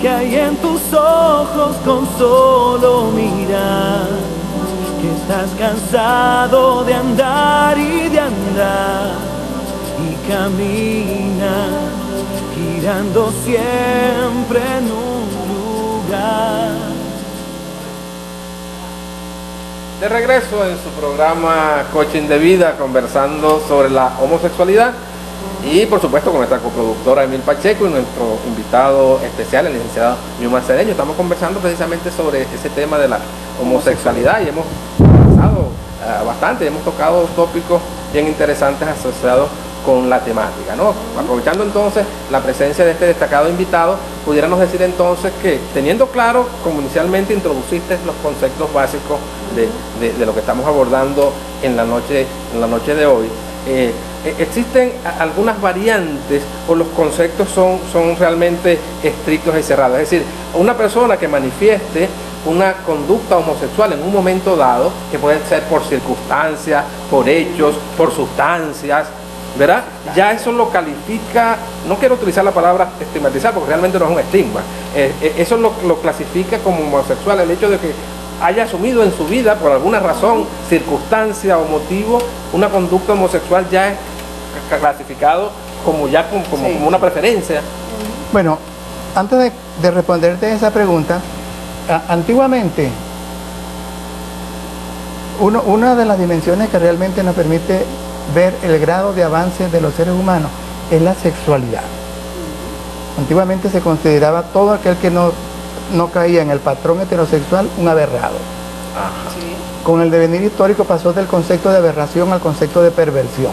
que hay en tus ojos con solo mirar, que estás cansado de andar y de andar y camina girando siempre en un lugar. De regreso en su programa Coaching de Vida, conversando sobre la homosexualidad y por supuesto con nuestra coproductora Emil Pacheco y nuestro invitado especial, el licenciado Newman Cedeño. Estamos conversando precisamente sobre ese tema de la homosexualidad y hemos avanzado bastante, hemos tocado tópicos bien interesantes asociados con la temática, ¿no? Aprovechando entonces la presencia de este destacado invitado, pudiéramos decir entonces que teniendo claro, como inicialmente introduciste los conceptos básicos de lo que estamos abordando en la noche de hoy, existen algunas variantes o los conceptos son realmente estrictos y cerrados. Es decir, una persona que manifieste una conducta homosexual en un momento dado, que puede ser por circunstancias, por hechos, por sustancias, ¿verdad? Ya eso lo califica, no quiero utilizar la palabra estigmatizar porque realmente no es un estigma, eso lo clasifica como homosexual, el hecho de que haya asumido en su vida por alguna razón, circunstancia o motivo una conducta homosexual, ya es clasificado como una preferencia. Bueno, antes de responderte esa pregunta, antiguamente una de las dimensiones que realmente nos permite ver el grado de avance de los seres humanos es la sexualidad. Antiguamente se consideraba todo aquel que no caía en el patrón heterosexual un aberrado. Ajá. Con el devenir histórico pasó del concepto de aberración al concepto de perversión.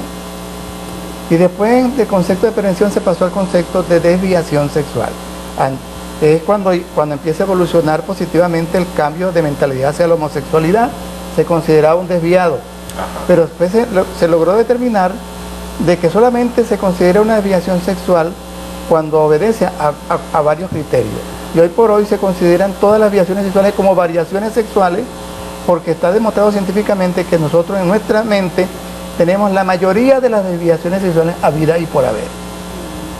Y después del concepto de perversión se pasó al concepto de desviación sexual. Es cuando empieza a evolucionar positivamente el cambio de mentalidad hacia la homosexualidad, se consideraba un desviado. Ajá. Pero después se logró determinar de que solamente se considera una desviación sexual cuando obedece a varios criterios. Y hoy por hoy se consideran todas las desviaciones sexuales como variaciones sexuales, porque está demostrado científicamente que nosotros en nuestra mente tenemos la mayoría de las desviaciones sexuales habida y por haber.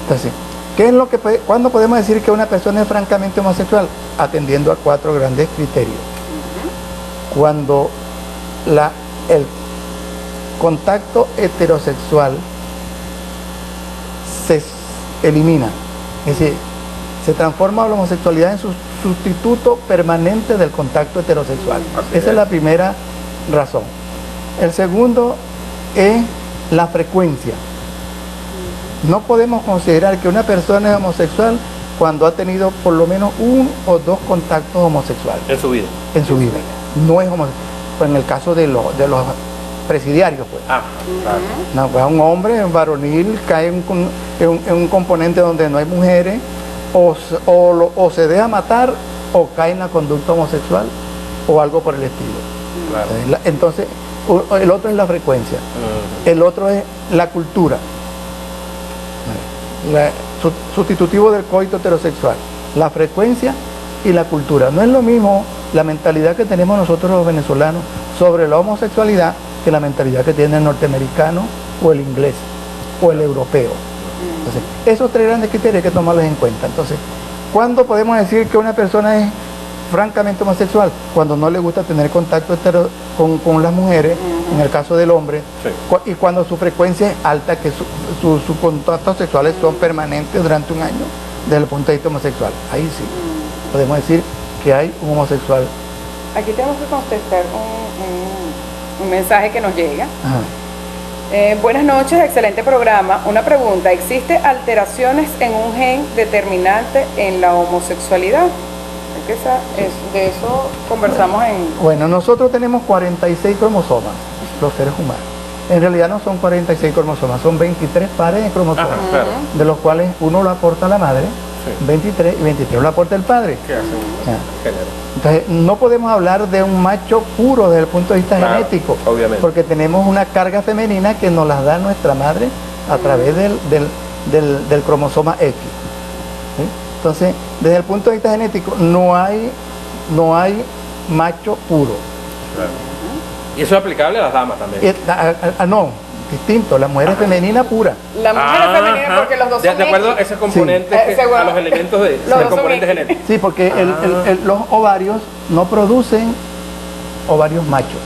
Entonces, ¿cuándo podemos decir que una persona es francamente homosexual? Atendiendo a 4 grandes criterios. Cuando el contacto heterosexual se elimina, es decir, se transforma la homosexualidad en su sustituto permanente del contacto heterosexual. Esa es la primera razón. El segundo es la frecuencia. No podemos considerar que una persona es homosexual cuando ha tenido por lo menos 1 o 2 contactos homosexuales En su vida. en su vida. No es homosexual. Pues en el caso de los presidiarios, pues. Claro. No, pues un hombre varonil cae en un componente donde no hay mujeres, o se deja matar, o cae en la conducta homosexual, o algo por el estilo. Claro. Entonces, el otro es la frecuencia. El otro es la cultura. Sustitutivo del coito heterosexual. La frecuencia y la cultura. No es lo mismo la mentalidad que tenemos nosotros los venezolanos sobre la homosexualidad que la mentalidad que tiene el norteamericano o el inglés o el europeo. Entonces, esos 3 grandes criterios hay que tomarlos en cuenta. Entonces, ¿cuándo podemos decir que una persona es francamente homosexual? Cuando no le gusta tener contacto con las mujeres, en el caso del hombre, y cuando su frecuencia es alta, que sus contactos sexuales son permanentes durante un año desde el punto de vista homosexual. Ahí sí, podemos decir que hay un homosexual. Aquí tenemos que contestar un mensaje que nos llega. Buenas noches, excelente programa. Una pregunta, ¿existe alteraciones en un gen determinante en la homosexualidad? De eso conversamos en... Bueno, nosotros tenemos 46 cromosomas, los seres humanos. En realidad no son 46 cromosomas, son 23 pares de cromosomas, claro. de los cuales uno lo aporta la madre, 23 y 23 lo aporta el padre. ¿Qué hacen? Género. Entonces, no podemos hablar de un macho puro desde el punto de vista genético, obviamente, porque tenemos una carga femenina que nos la da nuestra madre a través del cromosoma X. ¿Sí? Entonces, desde el punto de vista genético, no hay macho puro. Claro. Y eso es aplicable a las damas también. No, distinto. La mujer es femenina pura. La mujer es femenina porque los dos son de acuerdo a X. ese componente, a los elementos del dos son componente X. genético. Sí, porque los ovarios no producen ovarios machos,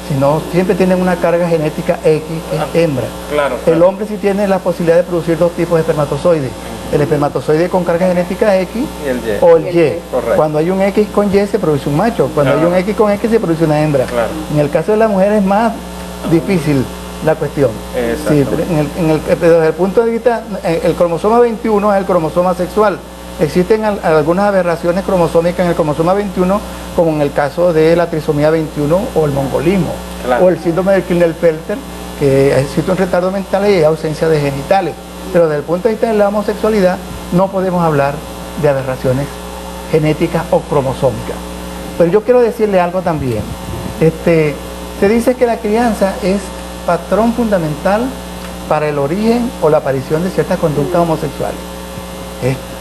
sino siempre tienen una carga genética X, que es hembra. Claro. El hombre sí tiene la posibilidad de producir dos tipos de espermatozoides. El espermatozoide con carga genética X Y el Y. o el Y. Correcto. Cuando hay un X con Y se produce un macho, cuando hay un X con X se produce una hembra. Claro. En el caso de la mujer es más difícil la cuestión. Sí, desde el punto de vista, el cromosoma 21 es el cromosoma sexual. Existen algunas aberraciones cromosómicas en el cromosoma 21, como en el caso de la trisomía 21 o el mongolismo, Claro. o el síndrome de Klinefelter, que existe un retardo mental y hay ausencia de genitales. Pero desde el punto de vista de la homosexualidad no podemos hablar de aberraciones genéticas o cromosómicas. Pero yo quiero decirle algo también. Se dice que la crianza es patrón fundamental para el origen o la aparición de ciertas conductas homosexuales.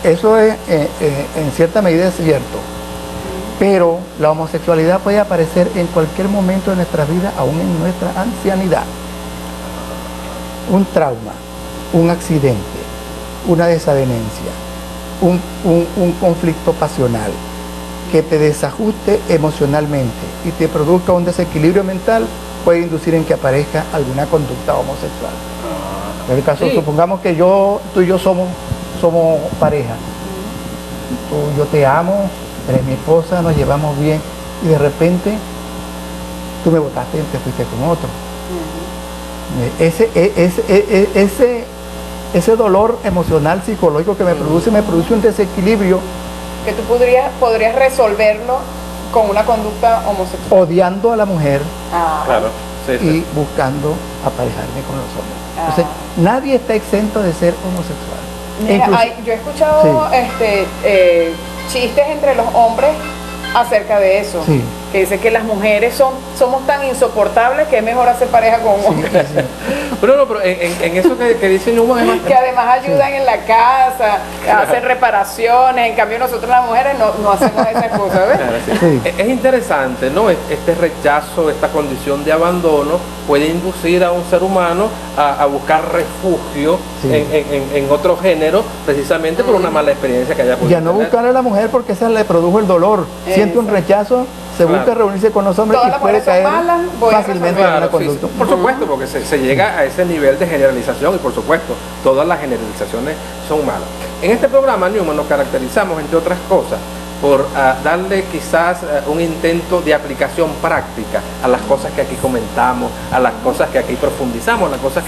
Eso es, en cierta medida es cierto, pero la homosexualidad puede aparecer en cualquier momento de nuestra vida, aún en nuestra ancianidad. Un trauma, un accidente, una desavenencia, un conflicto pasional que te desajuste emocionalmente y te produzca un desequilibrio mental puede inducir en que aparezca alguna conducta homosexual. En el caso, supongamos que tú y yo somos pareja. Yo te amo, eres mi esposa, nos llevamos bien y de repente tú me botaste y te fuiste con otro. Ese dolor emocional, psicológico que me produce un desequilibrio. Que tú podrías resolverlo con una conducta homosexual. Odiando a la mujer Claro. y buscando aparejarme con los hombres. Entonces, nadie está exento de ser homosexual. Mira, yo he escuchado chistes entre los hombres acerca de eso. Sí. Que dice que las mujeres somos tan insoportables que es mejor hacer pareja con un hombre. Pero en eso que dice Numa, Que además ayudan en la casa, hacen reparaciones, en cambio nosotros las mujeres no hacemos esas cosas, ¿ves? Claro, sí. Sí. Es interesante, ¿no? Este rechazo, esta condición de abandono puede inducir a un ser humano a buscar refugio en otro género, precisamente por una mala experiencia que haya podido Y a no tener. buscar a la mujer porque esa le produjo el dolor. Siente un rechazo, se busca reunirse con los hombres Todas y las puede mujeres son caer malas, voy a fácilmente en Claro, una sí, conducta. sí, por supuesto, porque se llega a ese nivel de generalización y por supuesto, todas las generalizaciones son malas. En este programa, Newman, nos caracterizamos, entre otras cosas, por darle quizás un intento de aplicación práctica a las cosas que aquí comentamos, a las cosas que aquí profundizamos, a las cosas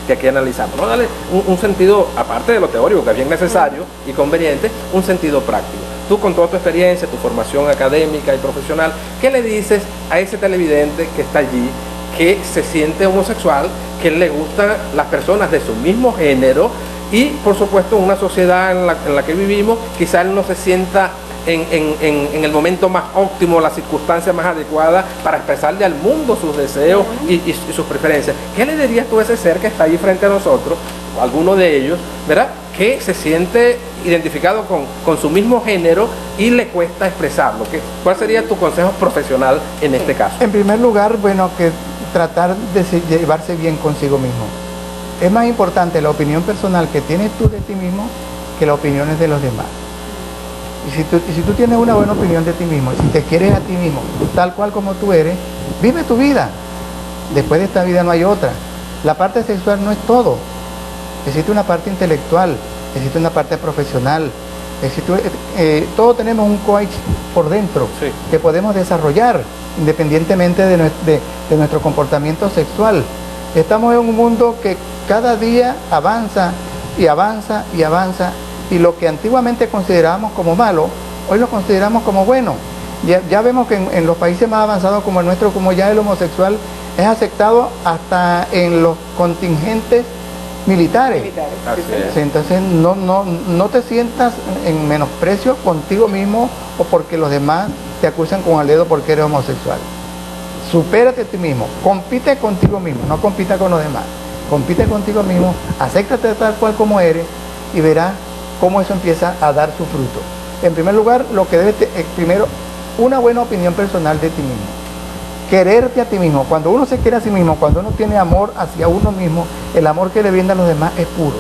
que aquí analizamos, ¿no? Darle un sentido, aparte de lo teórico, que es bien necesario y conveniente, un sentido práctico. Tú, con toda tu experiencia, tu formación académica y profesional, ¿qué le dices a ese televidente que está allí, que se siente homosexual, que le gustan las personas de su mismo género y, por supuesto, en una sociedad en la que vivimos, quizá él no se sienta en el momento más óptimo, la circunstancia más adecuada para expresarle al mundo sus deseos y sus preferencias? ¿Qué le dirías tú a ese ser que está ahí frente a nosotros, o alguno de ellos, ¿verdad?, que se siente identificado con su mismo género y le cuesta expresarlo? ¿Cuál sería tu consejo profesional en este caso? En primer lugar, bueno, que tratar de llevarse bien consigo mismo. Es más importante la opinión personal que tienes tú de ti mismo que las opiniones de los demás. Y si tú tienes una buena opinión de ti mismo, si te quieres a ti mismo, tal cual como tú eres, vive tu vida. Después de esta vida no hay otra. La parte sexual no es todo. Existe una parte intelectual, existe una parte profesional, todos tenemos un coach por dentro que podemos desarrollar independientemente de nuestro comportamiento sexual. Estamos en un mundo que cada día avanza y avanza y avanza, y lo que antiguamente considerábamos como malo, hoy lo consideramos como bueno. Ya vemos que en los países más avanzados como el nuestro, como ya el homosexual es aceptado hasta en los contingentes militares. Sí, entonces no te sientas en menosprecio contigo mismo o porque los demás te acusan con el dedo porque eres homosexual. Supérate a ti mismo, compite contigo mismo, no compita con los demás. Compite contigo mismo, acéptate tal cual como eres y verás cómo eso empieza a dar su fruto. En primer lugar, lo que debes, primero, una buena opinión personal de ti mismo. quererte a ti mismo. Cuando uno se quiere a sí mismo, cuando uno tiene amor hacia uno mismo, el amor que le brinda a los demás es puro,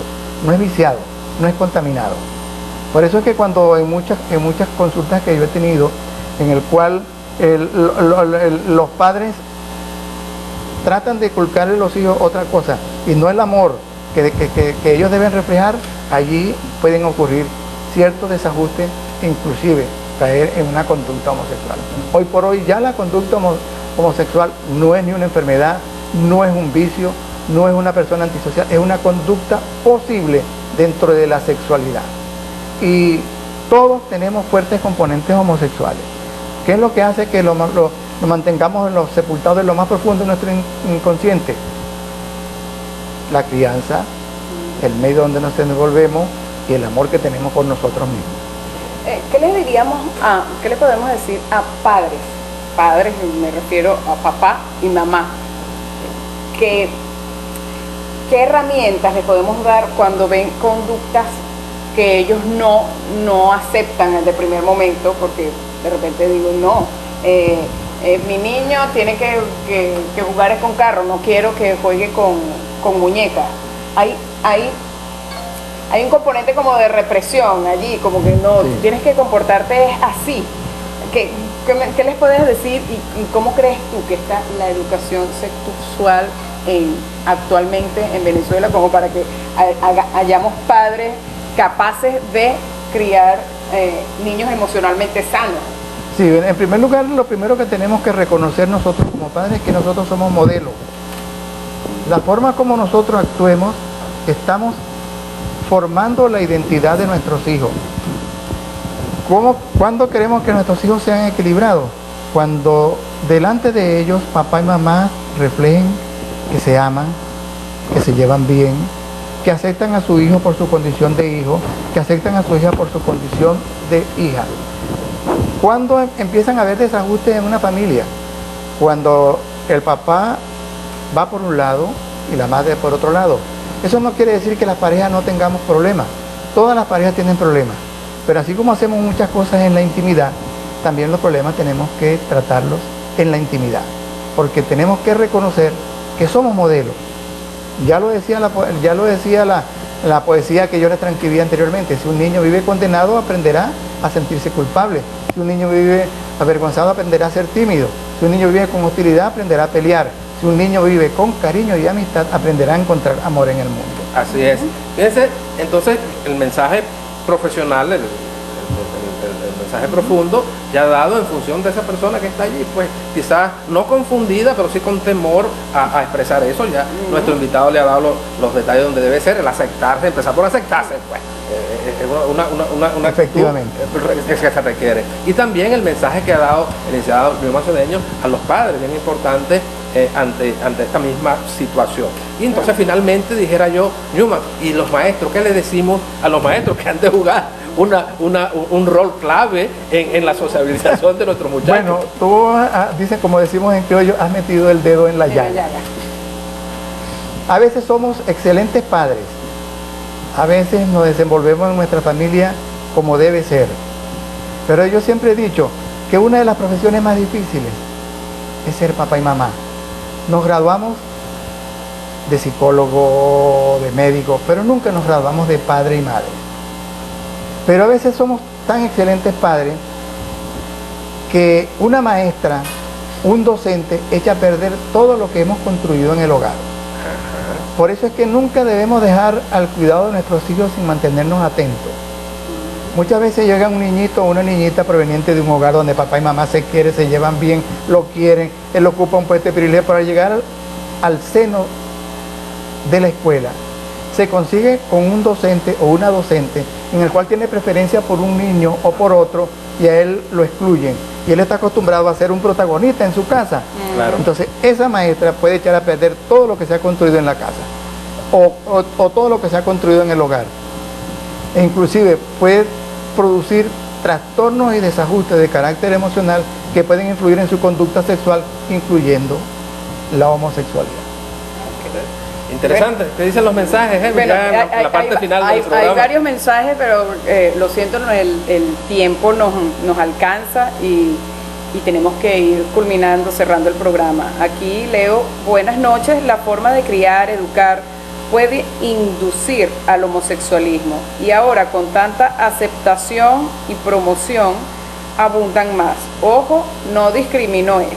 no es viciado, no es contaminado. Por eso es que cuando en muchas consultas que yo he tenido, en el cual los padres tratan de inculcarle a los hijos otra cosa, y no el amor que ellos deben reflejar, allí pueden ocurrir ciertos desajustes, inclusive caer en una conducta homosexual. Hoy por hoy ya la conducta homosexual no es ni una enfermedad, no es un vicio, no es una persona antisocial, es una conducta posible dentro de la sexualidad. Y todos tenemos fuertes componentes homosexuales. ¿Qué es lo que hace que lo mantengamos sepultados en lo más profundo de nuestro inconsciente? La crianza, el medio donde nos desenvolvemos y el amor que tenemos por nosotros mismos. ¿Qué le podemos decir a padres? Padres, me refiero a papá y mamá. ¿Qué herramientas le podemos dar cuando ven conductas que ellos no aceptan de primer momento? Porque de repente digo, no, mi niño tiene que jugar con carro, no quiero que juegue con muñecas. Hay un componente como de represión allí, como que no, sí, tienes que comportarte así. ¿Qué les puedes decir y cómo crees tú que está la educación sexual actualmente en Venezuela, como para que hayamos padres capaces de criar niños emocionalmente sanos? Sí, en primer lugar, lo primero que tenemos que reconocer nosotros como padres es que nosotros somos modelos. La forma como nosotros actuemos, estamos formando la identidad de nuestros hijos. ¿Cuándo queremos que nuestros hijos sean equilibrados? Cuando delante de ellos papá y mamá reflejen que se aman, que se llevan bien, que aceptan a su hijo por su condición de hijo, que aceptan a su hija por su condición de hija. ¿Cuándo empiezan a haber desajustes en una familia? Cuando el papá va por un lado y la madre por otro lado. Eso no quiere decir que las parejas no tengamos problemas. Todas las parejas tienen problemas. Pero así como hacemos muchas cosas en la intimidad, también los problemas tenemos que tratarlos en la intimidad. Porque tenemos que reconocer que somos modelos. Ya lo decía la poesía que yo les transcribí anteriormente. Si un niño vive condenado, aprenderá a sentirse culpable. Si un niño vive avergonzado, aprenderá a ser tímido. Si un niño vive con hostilidad, aprenderá a pelear. Si un niño vive con cariño y amistad, aprenderá a encontrar amor en el mundo. Así es. Fíjense, entonces el mensaje profesional, el mensaje profundo, ya dado en función de esa persona que está allí, pues quizás no confundida, pero sí con temor a expresar eso. Ya nuestro invitado le ha dado los detalles donde debe ser, el aceptarse, empezar por aceptarse, pues. Una efectivamente que se requiere. Y también el mensaje que ha dado el licenciado Newman Cedeño a los padres, bien importante, ante esta misma situación. Y entonces finalmente dijera yo, Newman, ¿y los maestros? ¿Qué le decimos a los maestros que han de jugar un rol clave en la sociabilización de nuestros muchachos? Bueno, tú dices, como decimos en criollo, has metido el dedo en la llaga. A veces somos excelentes padres, a veces nos desenvolvemos en nuestra familia como debe ser, pero yo siempre he dicho que una de las profesiones más difíciles es ser papá y mamá. Nos graduamos de psicólogo, de médico, pero nunca nos graduamos de padre y madre. Pero a veces somos tan excelentes padres que una maestra, un docente, echa a perder todo lo que hemos construido en el hogar. Por eso es que nunca debemos dejar al cuidado de nuestros hijos sin mantenernos atentos. Muchas veces llega un niñito o una niñita proveniente de un hogar donde papá y mamá se quieren, se llevan bien, lo quieren, él ocupa un puesto de privilegio. Para llegar al seno de la escuela, se consigue con un docente o una docente en el cual tiene preferencia por un niño o por otro y a él lo excluyen. Y él está acostumbrado a ser un protagonista en su casa. Claro. Entonces esa maestra puede echar a perder todo lo que se ha construido en la casa o todo lo que se ha construido en el hogar. E inclusive puede producir trastornos y desajustes de carácter emocional que pueden influir en su conducta sexual, incluyendo la homosexualidad. Interesante. ¿Qué dicen los mensajes? Bueno, ya en la parte final del programa. Hay varios mensajes, pero lo siento, el tiempo nos alcanza y y tenemos que ir culminando, cerrando el programa. Aquí leo, buenas noches, la forma de criar, educar, puede inducir al homosexualismo y ahora con tanta aceptación y promoción abundan más. Ojo, no discriminó esto.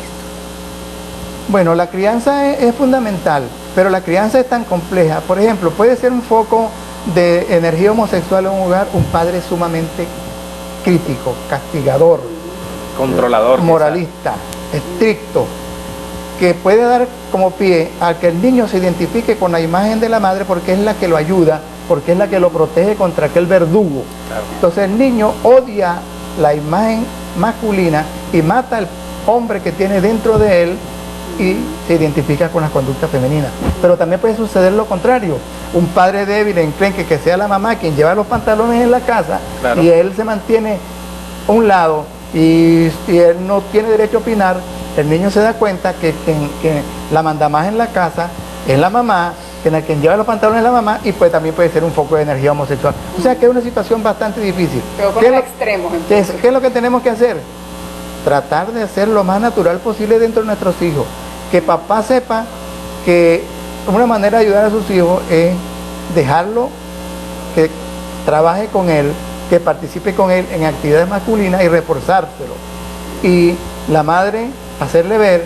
Bueno, la crianza es fundamental, pero la crianza es tan compleja. Por ejemplo, puede ser un foco de energía homosexual en un hogar un padre sumamente crítico, castigador, controlador, moralista, estricto, que puede dar como pie a que el niño se identifique con la imagen de la madre porque es la que lo ayuda, porque es la que lo protege contra aquel verdugo. Claro. Entonces el niño odia la imagen masculina y mata al hombre que tiene dentro de él y se identifica con las conductas femeninas. Pero también puede suceder lo contrario. Un padre débil encrenque que sea la mamá quien lleva los pantalones en la casa, claro, y él se mantiene a un lado y él no tiene derecho a opinar. El niño se da cuenta que la mandamás en la casa es la mamá, que quien lleva los pantalones es la mamá, y pues también puede ser un foco de energía homosexual. O sea que es una situación bastante difícil. Pero con los extremos. ¿Qué es lo que tenemos que hacer? Tratar de ser lo más natural posible dentro de nuestros hijos. Que papá sepa que una manera de ayudar a sus hijos es dejarlo que trabaje con él, que participe con él en actividades masculinas y reforzárselo. Y la madre hacerle ver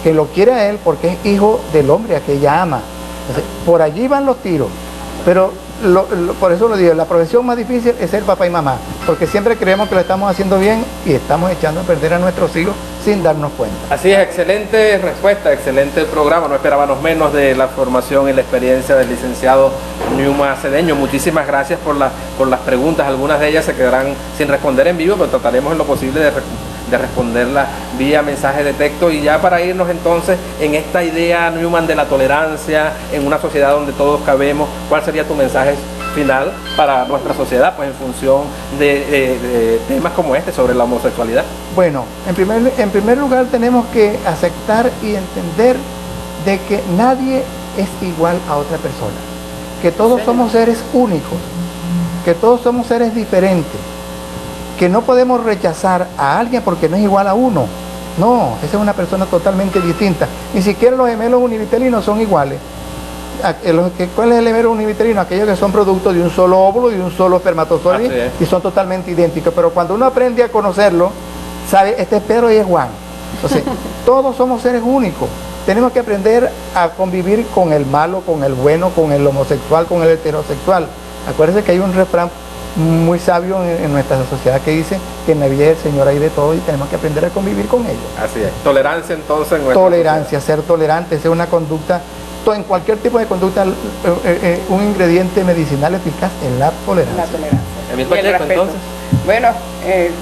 que lo quiere a él porque es hijo del hombre a que ella ama. Entonces, por allí van los tiros, pero por eso lo digo, la profesión más difícil es ser papá y mamá, porque siempre creemos que lo estamos haciendo bien y estamos echando a perder a nuestros hijos sin darnos cuenta. Así es, excelente respuesta, excelente programa, no esperábamos menos de la formación y la experiencia del licenciado Newman Cedeño. Muchísimas gracias por las preguntas, algunas de ellas se quedarán sin responder en vivo, pero trataremos en lo posible de responderla vía mensaje de texto. Y ya para irnos entonces en esta idea, Newman, de la tolerancia en una sociedad donde todos cabemos, ¿cuál sería tu mensaje final para nuestra sociedad, pues en función de temas como este sobre la homosexualidad? Bueno, en primer lugar tenemos que aceptar y entender de que nadie es igual a otra persona, que todos somos seres únicos, que todos somos seres diferentes, que no podemos rechazar a alguien porque no es igual a uno. No, esa es una persona totalmente distinta. Ni siquiera los gemelos univitelinos son iguales. ¿Cuál es el gemelo univitelino? Aquellos que son productos de un solo óvulo y de un solo espermatozoide y son totalmente idénticos. Pero cuando uno aprende a conocerlo, sabe, este es Pedro y es Juan. Entonces, todos somos seres únicos. Tenemos que aprender a convivir con el malo, con el bueno, con el homosexual, con el heterosexual. Acuérdense que hay un refrán muy sabio en nuestra sociedad que dice que en la vida del Señor hay de todo y tenemos que aprender a convivir con ellos. Así es. Tolerancia entonces en nuestra tolerancia, sociedad. Ser tolerante, ser una conducta, en cualquier tipo de conducta, un ingrediente medicinal eficaz es la tolerancia. La tolerancia. Emil Pacheco, entonces. Bueno,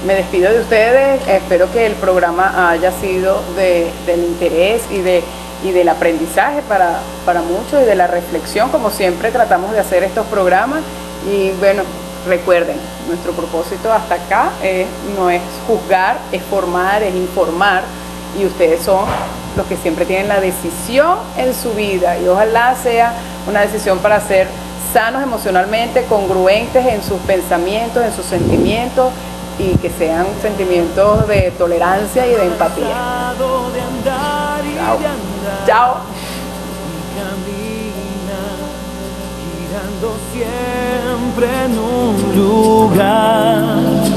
me despido de ustedes, espero que el programa haya sido del interés y del aprendizaje para muchos y de la reflexión, como siempre tratamos de hacer estos programas. Y bueno, recuerden, nuestro propósito hasta acá no es juzgar, es formar, es informar, y ustedes son los que siempre tienen la decisión en su vida, y ojalá sea una decisión para ser sanos emocionalmente, congruentes en sus pensamientos, en sus sentimientos, y que sean sentimientos de tolerancia y de empatía. Chao. Chao. Siempre en un lugar